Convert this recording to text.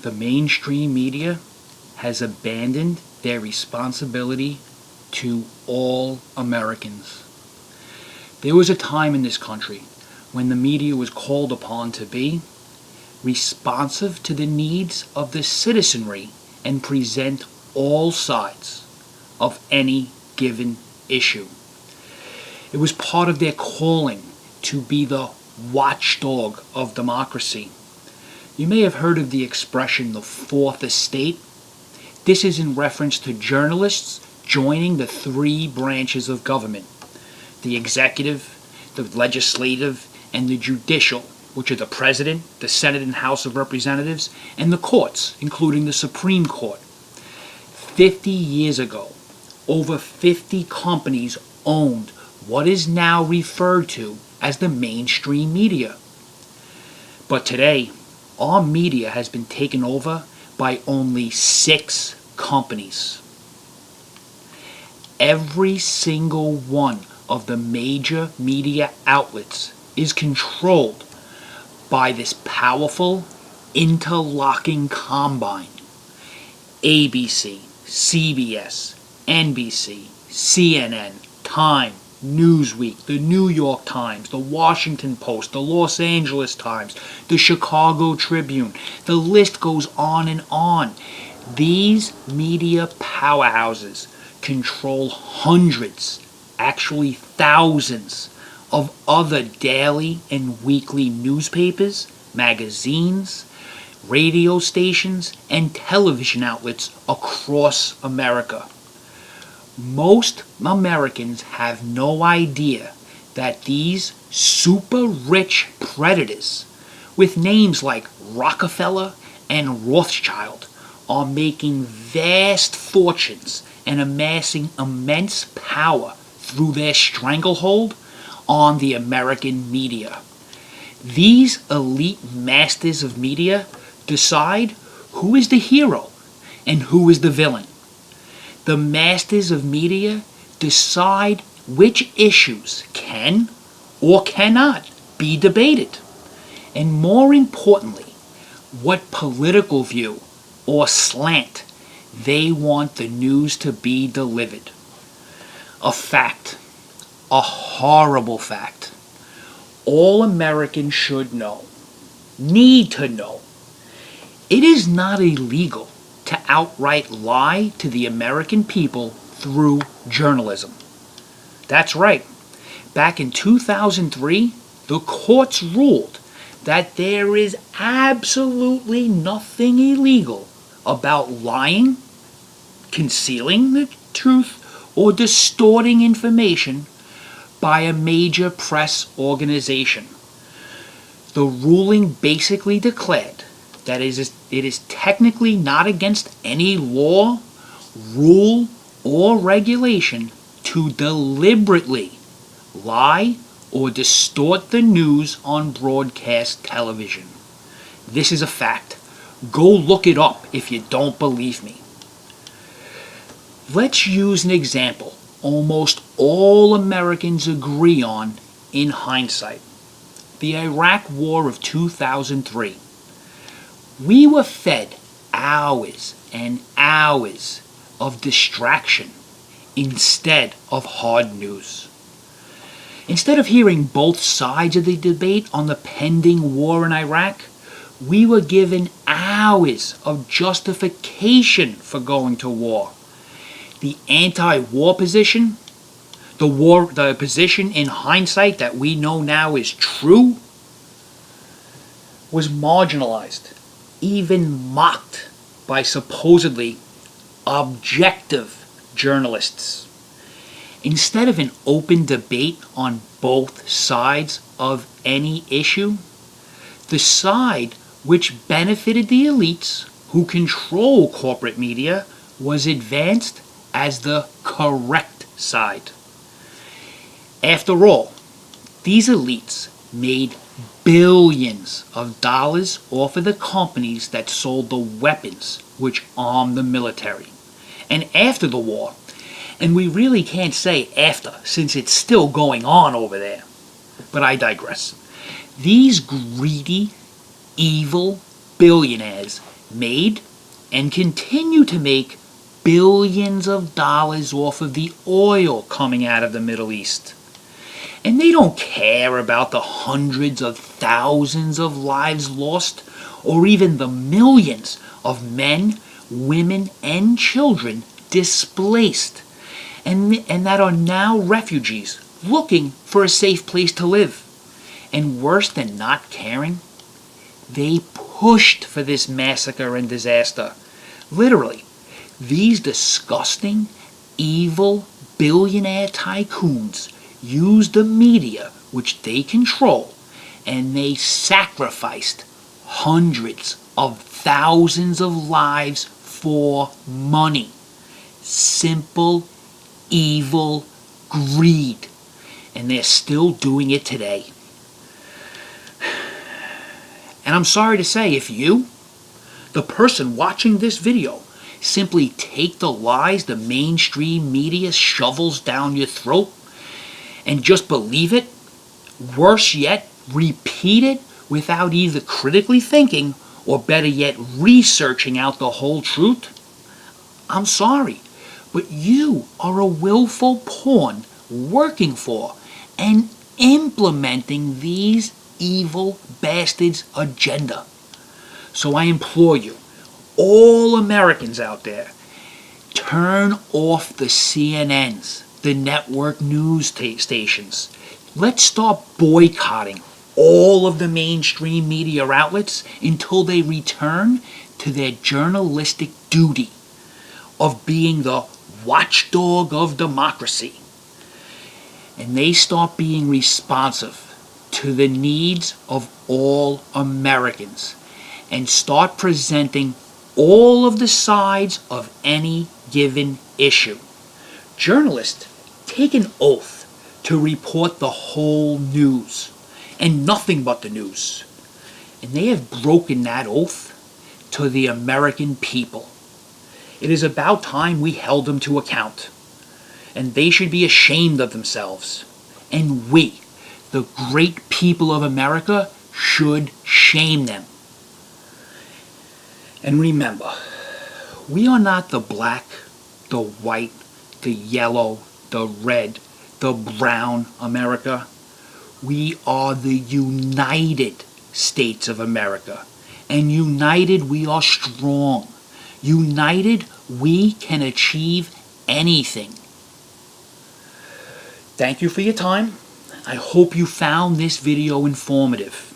The mainstream media has abandoned their responsibility to all Americans. There was a time in this country when the media was called upon to be responsive to the needs of the citizenry and present all sides of any given issue. It was part of their calling to be the watchdog of democracy. You may have heard of the expression the fourth estate. This is in reference to journalists joining the three branches of government: the executive, the legislative, and the judicial, which are the President, the Senate and House of Representatives, and the courts, including the Supreme Court. 50 years ago, over 50 companies owned what is now referred to as the mainstream media. But today, our media has been taken over by only 6 companies. Every single one of the major media outlets is controlled by this powerful interlocking combine. ABC, CBS, NBC, CNN, Time, Newsweek, the New York Times, the Washington Post, the Los Angeles Times, the Chicago Tribune. The list goes on and on. These media powerhouses control hundreds, actually thousands, of other daily and weekly newspapers, magazines, radio stations, and television outlets across America. Most Americans have no idea that these super rich predators with names like Rockefeller and Rothschild are making vast fortunes and amassing immense power through their stranglehold on the American media. These elite masters of media decide who is the hero and who is the villain. The masters of media decide which issues can or cannot be debated, and more importantly, what political view or slant they want the news to be delivered. A fact, a horrible fact, all Americans should know, need to know. It is not illegal to outright lie to the American people through journalism. That's right. Back in 2003, the courts ruled that there is absolutely nothing illegal about lying, concealing the truth, or distorting information by a major press organization. The ruling basically declared that it is technically not against any law, rule, or regulation to deliberately lie or distort the news on broadcast television. This is a fact. Go look it up if you don't believe me. Let's use an example almost all Americans agree on in hindsight. The Iraq War of 2003. We were fed hours and hours of distraction instead of hard news. Instead of hearing both sides of the debate on the pending war in Iraq, we were given hours of justification for going to war. The anti-war position, the position in hindsight that we know now is true, was marginalized, even mocked by supposedly objective journalists. Instead of an open debate on both sides of any issue, the side which benefited the elites who control corporate media was advanced as the correct side. After all, these elites made billions of dollars off of the companies that sold the weapons which armed the military. And after the war, and we really can't say after since it's still going on over there, but I digress. These greedy, evil billionaires made and continue to make billions of dollars off of the oil coming out of the Middle East. And they don't care about the hundreds of thousands of lives lost, or even the millions of men, women, and children displaced, and that are now refugees looking for a safe place to live. And worse than not caring, they pushed for this massacre and disaster. Literally, these disgusting, evil, billionaire tycoons use the media which they control, and they sacrificed hundreds of thousands of lives for money. Simple, evil greed. And they're still doing it today. And I'm sorry to say, if you, the person watching this video, simply take the lies the mainstream media shovels down your throat and just believe it, worse yet, repeat it without either critically thinking or better yet, researching out the whole truth, I'm sorry, but you are a willful pawn working for and implementing these evil bastards' agenda. So I implore you, all Americans out there, turn off the CNNs, the network news stations. Let's start boycotting all of the mainstream media outlets until they return to their journalistic duty of being the watchdog of democracy. And they start being responsive to the needs of all Americans and start presenting all of the sides of any given issue. Journalists take an oath to report the whole news and nothing but the news. And they have broken that oath to the American people. It is about time we held them to account. And they should be ashamed of themselves. And we, the great people of America, should shame them. And remember, we are not the black, the white, the yellow, the red, the brown America. We are the United States of America. And united, we are strong. United, we can achieve anything. Thank you for your time. I hope you found this video informative.